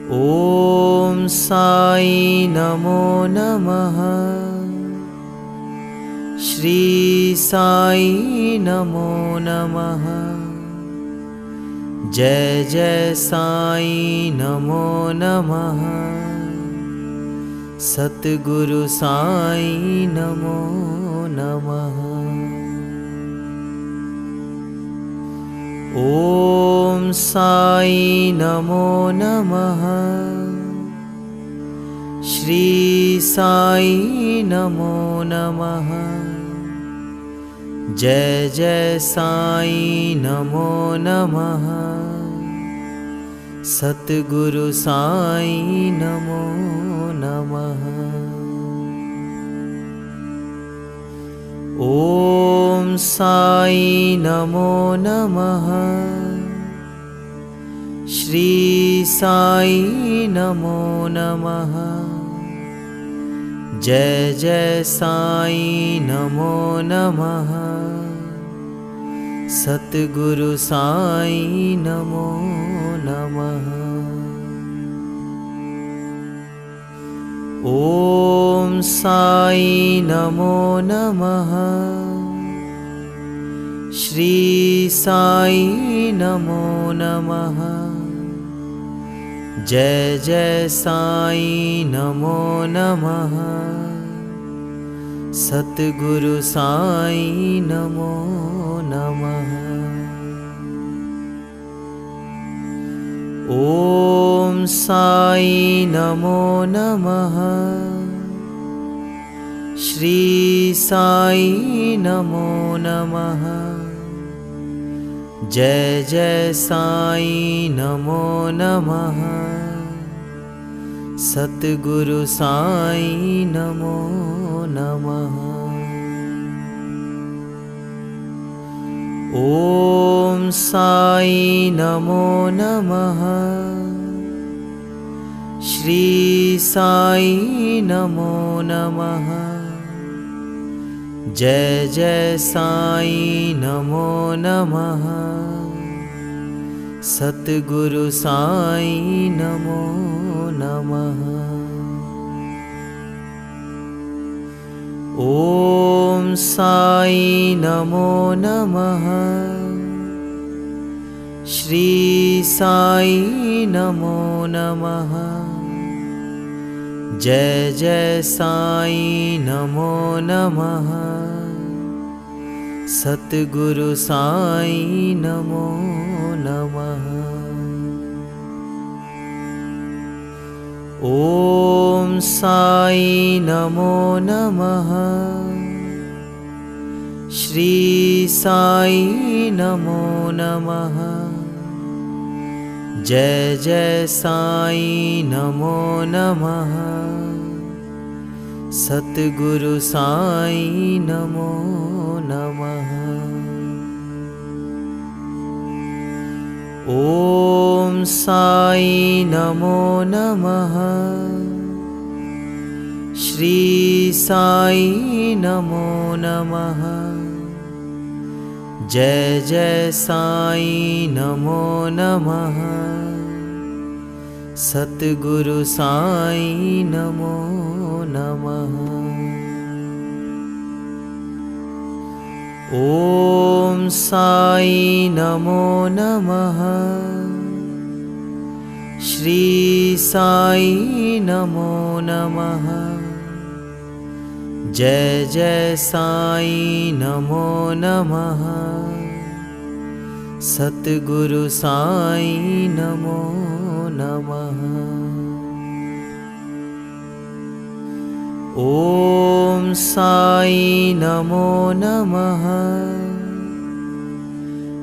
ॐ साई नमो नमः। श्री साई नमो नमः। जय जय साई नमो नमः। सतगुरु साई नमो नमः। ॐ साई नमो नमः। श्री साई नमो नमः। जय जय साई नमो नमः। सतगुरु साई नमो नमः। ॐ साई नमो नमः। श्री साई नमो नमः। जय जय साई नमो नमः। सतगुरु साई नमो नमः। ॐ साई नमो नमः। श्री साई नमो नमः। जय जय साई नमो नमः। सतगुरु साई नमो नमः। ॐ साई नमो नमः। श्री साई नमो नमः। जय जय साई नमो नमः। सतगुरु साई नमो नमः। ॐ साई नमो नमः। श्री साई नमो नमः। जय जय साई नमो नमः। सतगुरु साई नमो नमः। ॐ साई नमो नमः। श्री साई नमो नमः। जय जय साई नमो नमः। सतगुरु साई नमो नमः। ॐ साई नमो नमः। श्री साई नमो नमः। जय जय साई नमो नमः। सतगुरु साई नमो नमः। ॐ साई नमो नमः। श्री साई नमो नमः। जय जय साई नमो नमः। सतगुरु साई नमो नमः। ॐ साई नमो नमः। श्री साई नमो नमः। जय जय साई नमो नमः। सतगुरु साई नमो नमः। ॐ साई नमो नमः।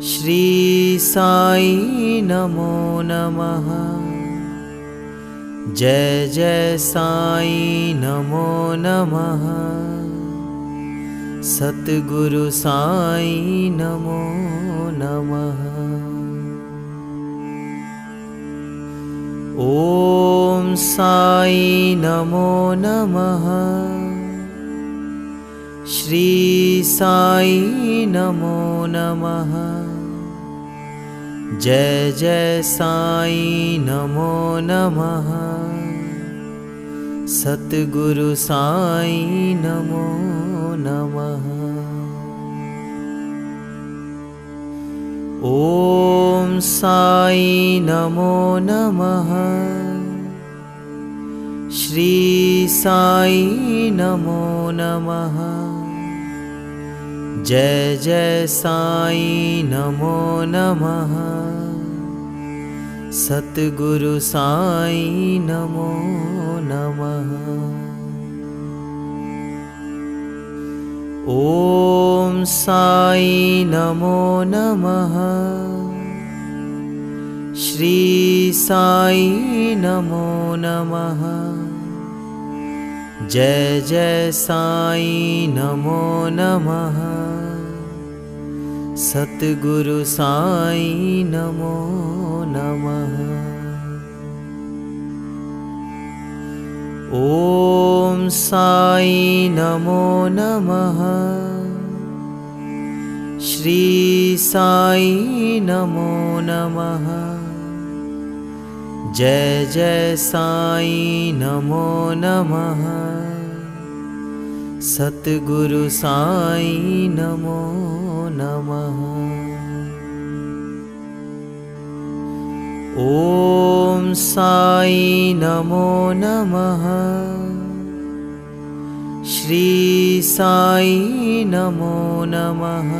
श्री साई नमो नमः। जय जय साई नमो नमः। सतगुरु साई नमो नमः। ॐ साई नमो नमः। श्री साई नमो नमः। जय जय साई नमो नमः। सतगुरु साई नमो नमः। ओम साई नमो नमः। श्री साई नमो नमः। जय जय साई नमो नमः। सतगुरु साई नमो नमः। ओम साई नमो नमः। श्री साई नमो नमः। जय जय साई नमो नमः। सतगुरु साई नमो नमः। ओम साई नमो नमः। श्री साई नमो नमः। जय जय साई नमो नमः। सतगुरु साई नमो नमः। ओम साई नमो नमः। श्री साई नमो नमः।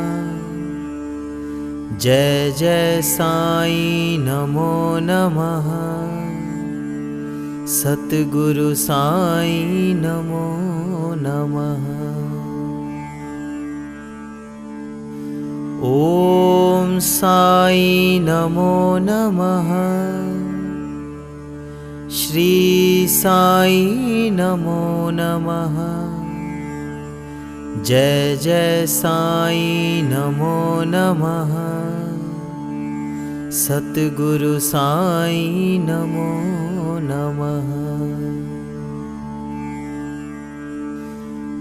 जय जय साई नमो नमः। सतगुरु साई नमो नमः। ओम साई नमो नमः। श्री साई नमो नमः। जय जय साई नमो नमः। सतगुरु साई नमो नमः।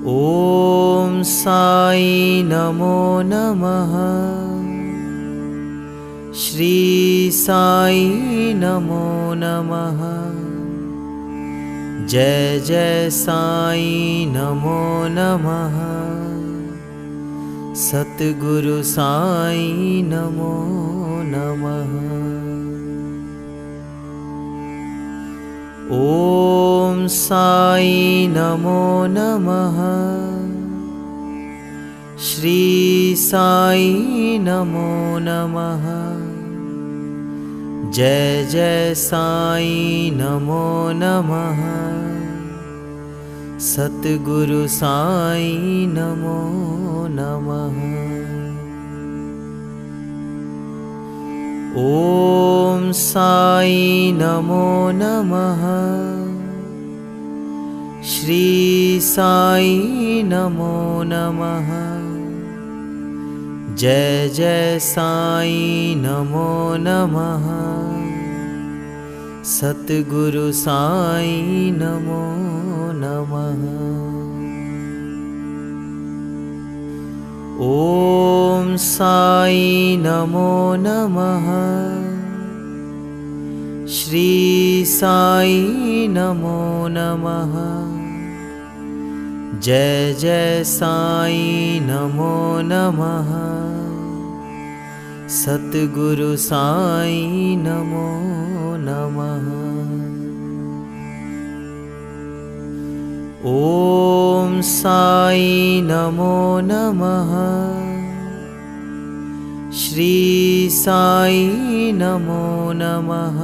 ओम साई नमो नमः। श्री साई नमो नमः। जय जय साई नमो नमः। सतगुरु साई नमो नमः। ओम साई नमो नमः। श्री साई नमो नमः। जय जय साई नमो नमः। सतगुरु साई नमो नमः। ओम साई नमो नमः। श्री साई नमो नमः। जय जय साई नमो नमः। सतगुरु साई नमो नमः। ओम साई नमो नमः। श्री साई नमो नमः। जय जय साई नमो नमः। सतगुरु साई नमो नमः। ओम साई नमो नमः। श्री साई नमो नमः।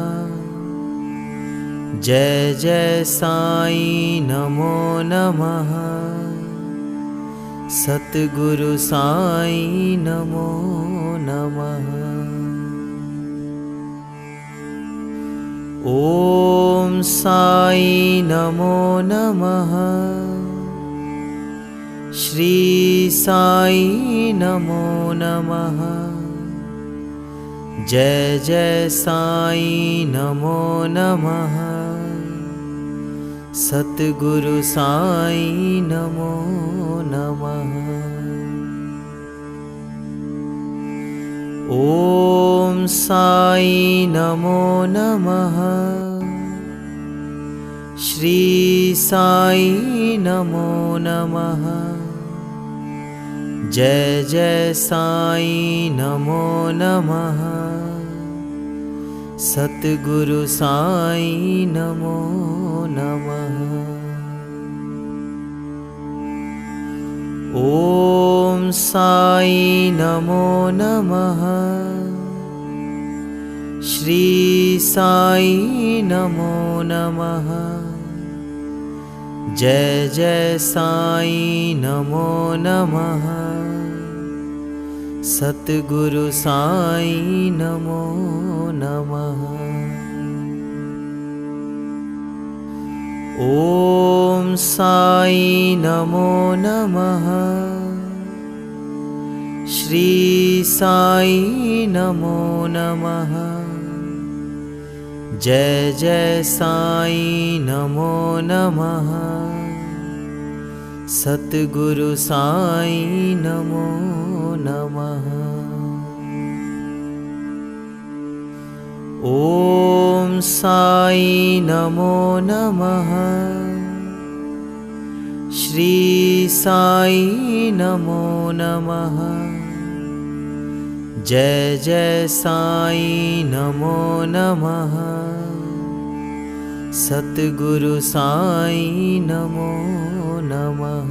जय जय साई नमो नमः। सतगुरु साई नमो नमः। ओम साई नमो नमः। श्री साई नमो नमः। जय जय साई नमो नमः। सतगुरु साई नमो नमः। ॐ साई नमो नमः। श्री साई नमो नमः। जय जय साई नमो नमः। सतगुरु साई नमो नमः। ॐ साई नमो नमः। श्री साई नमो नमः। जय जय साई नमो नमः। सतगुरु साई नमो नमः। ॐ साई नमो नमः। श्री साई नमो नमः। जय जय साई नमो नमः। सतगुरु साई नमो नमः। ॐ साई नमो नमः। श्री साई नमो नमः। जय जय साई नमो नमः। सतगुरु साई नमो नमः।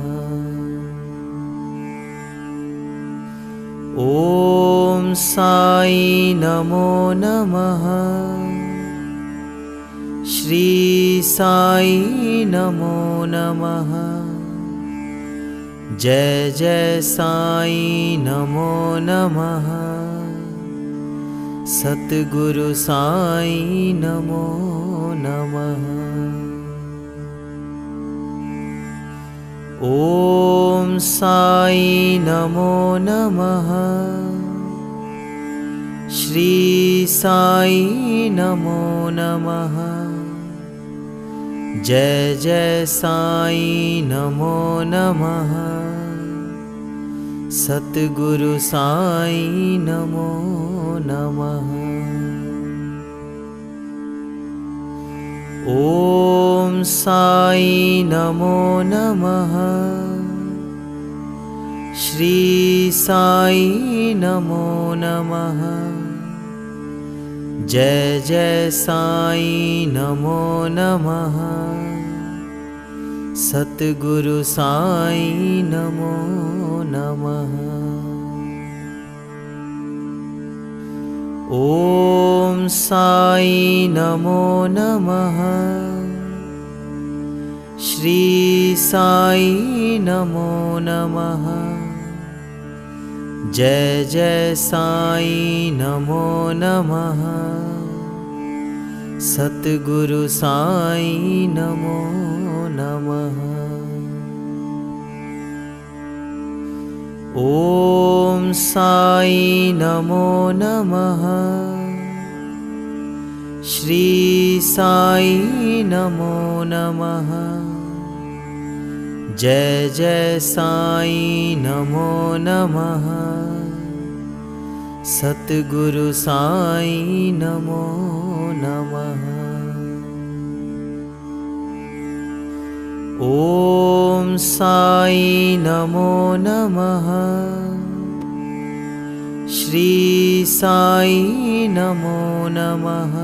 ॐ साई नमो नमः। श्री साई नमो नमः। जय जय साई नमो नमः। सतगुरु साई नमो नमः। ॐ साई नमो नमः। श्री साई नमो नमः। जय जय साई नमो नमः। सतगुरु साई नमो नमः। ॐ साई नमो नमः। श्री साई नमो नमः। जय जय साई नमो नमः। सतगुरु साई नमो नमः। ॐ साई नमो नमः। श्री साई नमो नमः। जय जय साई नमो नमः। सतगुरु साई नमो नमः। ॐ साई नमो नमः। श्री साई नमो नमः। जय जय साई नमो नमः। सतगुरु साई नमो नमः। ॐ साई नमो नमः। श्री साई नमो नमः।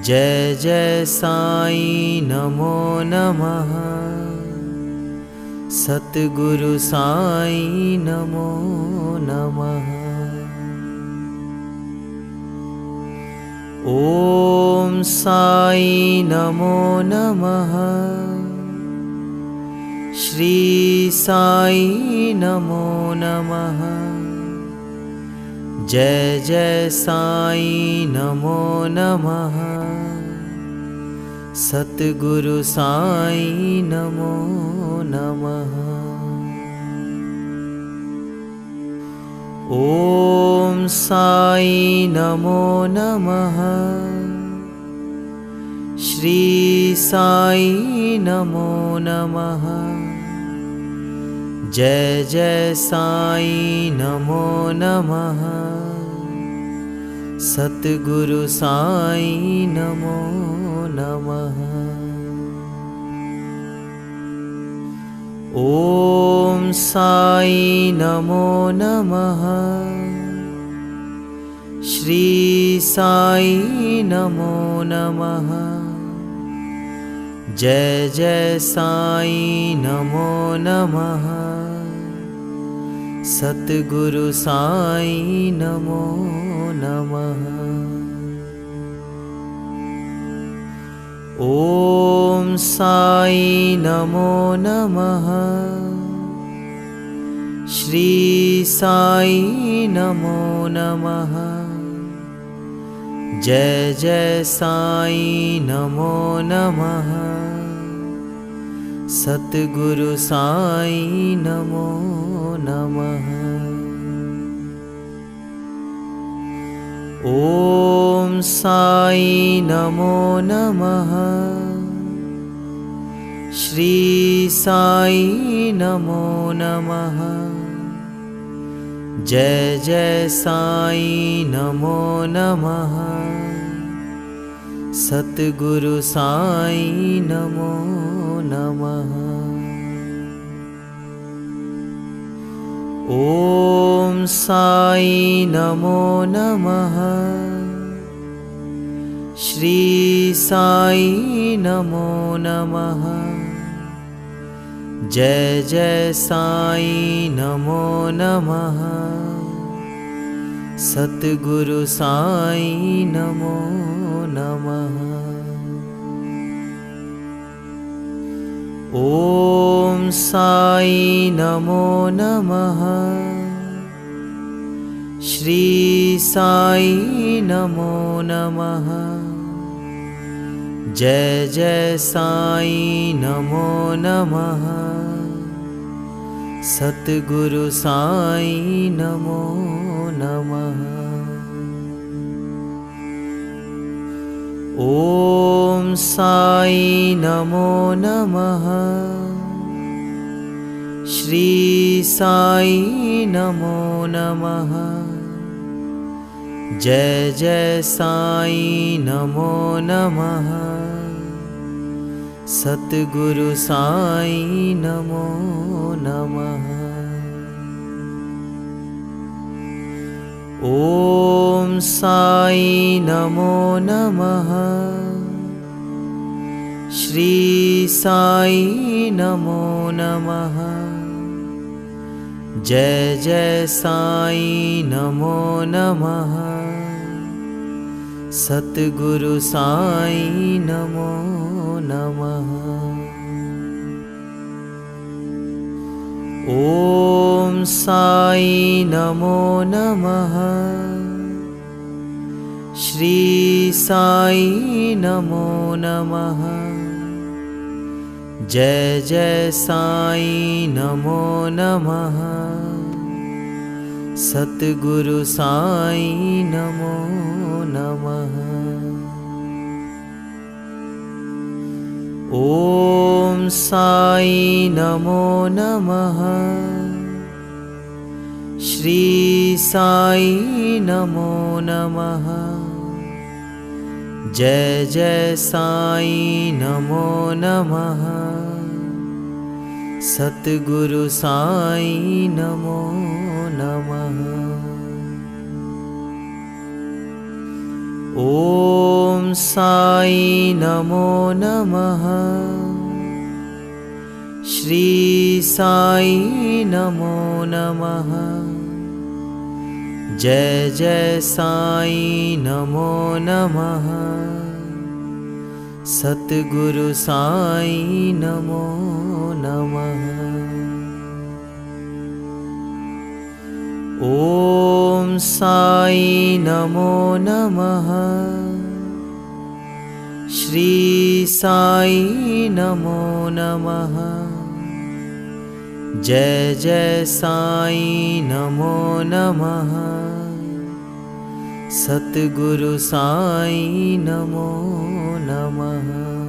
जय जय साई नमो नमः। सतगुरु साई नमो नमः। ॐ साई नमो नमः। श्री साई नमो नमः। जय जय साई नमो नमः। सतगुरु साई नमो नमः। ॐ साई नमो नमः। श्री साई नमो नमः। जय जय साईं नमो नमः। सतगुरु साईं नमो नमः। ओम साईं नमो नमः। श्री साईं नमो नमः। जय जय साईं नमो नमः। सतगुरु साईं नमो नमः। ओम साईं नमो नमः। श्री साईं नमो नमः। जय जय साईं नमो नमः। सतगुरु साईं नमो नमः। ओम साईं नमो नमः। श्री साईं नमो नमः। जय जय साईं नमो नमः। सतगुरु साईं नमो नमः। ओम साईं नमो नमः। श्री साईं नमो नमः। जय जय साईं नमो नमः। सतगुरु साईं नमो नमः। ओम साईं नमो नमः। श्री साईं नमो नमः। जय जय साईं नमो नमः। सतगुरु साईं नमो नमः। ओम साईं नमो नमः। श्री साईं नमो नमः। जय जय साईं नमो नमः। सतगुरु साईं नमो नमः। ओम साईं नमो नमः। श्री साईं नमो नमः। जय जय साईं नमो नमः। सतगुरु साईं नमो नमः। ओम साईं नमो नमः। श्री साईं नमो नमः। जय जय साईं नमो नमः। सतगुरु साईं नमो नमः। ओम साईं नमो नमः। श्री साईं नमो नमः। जय जय साईं नमो नमः। सतगुरु साईं नमो नमः। ओम साईं नमो नमः। श्री साईं नमो नमः। जय जय साईं नमो नमः। सतगुरु साईं नमो नमः। ओम साईं नमो नमः। श्री साईं नमो नमः। जय जय साईं नमो नमः। सतगुरु साईं नमो नमः।